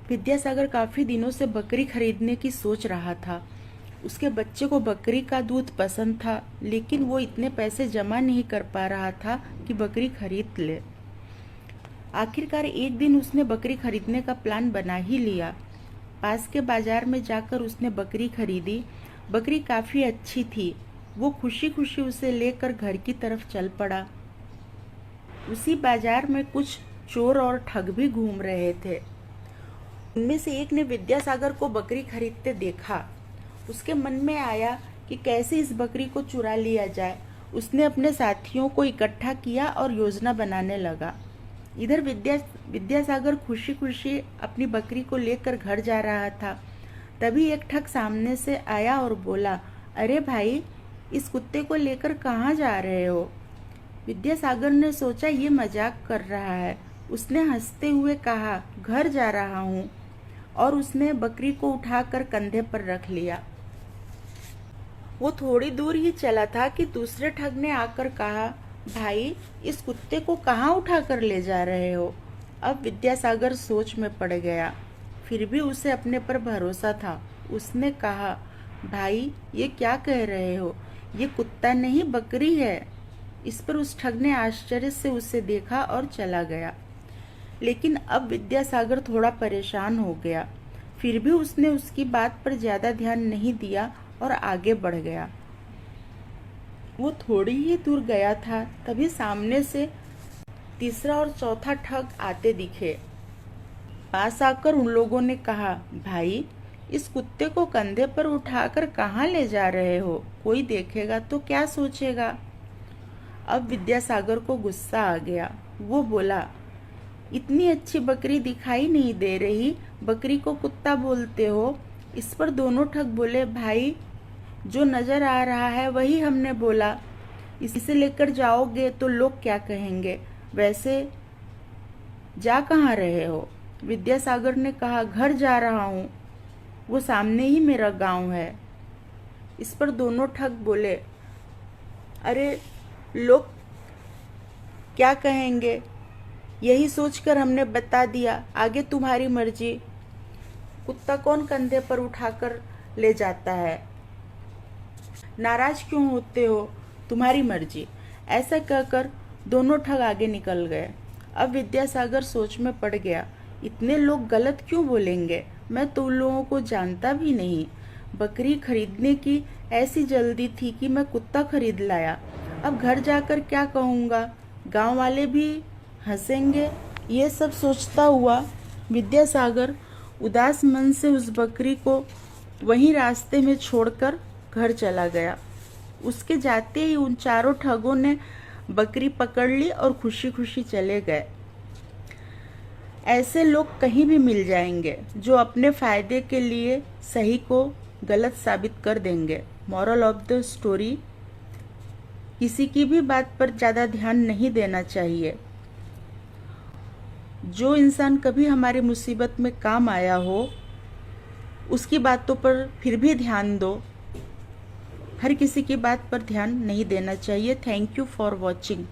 विद्यासागर काफी दिनों से बकरी खरीदने की सोच रहा था। उसके बच्चे को बकरी का दूध पसंद था, लेकिन वो इतने पैसे जमा नहीं कर पा रहा था कि बकरी खरीद ले। आखिरकार एक दिन उसने बकरी खरीदने का प्लान बना ही लिया। पास के बाजार में जाकर उसने बकरी खरीदी। बकरी काफी अच्छी थी। वो खुशी खुशी उसे लेकर घर की तरफ चल पड़ा। उसी बाजार में कुछ चोर और ठग भी घूम रहे थे। उनमें से एक ने विद्यासागर को बकरी खरीदते देखा। उसके मन में आया कि कैसे इस बकरी को चुरा लिया जाए। उसने अपने साथियों को इकट्ठा किया और योजना बनाने लगा। इधर विद्यासागर खुशी खुशी अपनी बकरी को लेकर घर जा रहा था। तभी एक ठग सामने से आया और बोला, अरे भाई, इस कुत्ते को लेकर कहाँ जा रहे हो? विद्यासागर ने सोचा ये मजाक कर रहा है। उसने हंसते हुए कहा, घर जा रहा हूँ, और उसने बकरी को उठाकर कंधे पर रख लिया। वो थोड़ी दूर ही चला था कि दूसरे ठग ने आकर कहा, भाई, इस कुत्ते को कहाँ उठाकर ले जा रहे हो? अब विद्यासागर सोच में पड़ गया। फिर भी उसे अपने पर भरोसा था। उसने कहा, भाई, ये क्या कह रहे हो? ये कुत्ता नहीं, बकरी है। इस पर उस ठग ने आश्चर्य से उसे देखा और चला गया। लेकिन अब विद्यासागर थोड़ा परेशान हो गया। फिर भी उसने उसकी बात पर ज्यादा ध्यान नहीं दिया और आगे बढ़ गया। वो थोड़ी ही दूर गया था, तभी सामने से तीसरा और चौथा ठग आते दिखे। पास आकर उन लोगों ने कहा, भाई, इस कुत्ते को कंधे पर उठाकर कहाँ ले जा रहे हो? कोई देखेगा तो क्या सोचेगा? अब विद्यासागर को गुस्सा आ गया। वो बोला, इतनी अच्छी बकरी दिखाई नहीं दे रही, बकरी को कुत्ता बोलते हो? इस पर दोनों ठग बोले, भाई, जो नजर आ रहा है वही हमने बोला। इसे लेकर जाओगे तो लोग क्या कहेंगे? वैसे जा कहाँ रहे हो? विद्यासागर ने कहा, घर जा रहा हूँ, वो सामने ही मेरा गांव है। इस पर दोनों ठग बोले, अरे, लोग क्या कहेंगे? यही सोचकर हमने बता दिया, आगे तुम्हारी मर्जी। कुत्ता कौन कंधे पर उठाकर ले जाता है? नाराज क्यों होते हो? तुम्हारी मर्जी। ऐसा कहकर दोनों ठग आगे निकल गए। अब विद्यासागर सोच में पड़ गया, इतने लोग गलत क्यों बोलेंगे? मैं तो उन लोगों को जानता भी नहीं। बकरी खरीदने की ऐसी जल्दी थी कि मैं कुत्ता खरीद लाया। अब घर जाकर क्या कहूँगा? गांव वाले भी हंसेंगे। ये सब सोचता हुआ विद्यासागर उदास मन से उस बकरी को वहीं रास्ते में छोड़कर घर चला गया। उसके जाते ही उन चारों ठगों ने बकरी पकड़ ली और खुशी खुशी चले गए। ऐसे लोग कहीं भी मिल जाएंगे जो अपने फायदे के लिए सही को गलत साबित कर देंगे। मॉरल ऑफ द स्टोरी, किसी की भी बात पर ज्यादा ध्यान नहीं देना चाहिए। जो इंसान कभी हमारी मुसीबत में काम आया हो, उसकी बातों पर फिर भी ध्यान दो। हर किसी की बात पर ध्यान नहीं देना चाहिए। Thank you for watching.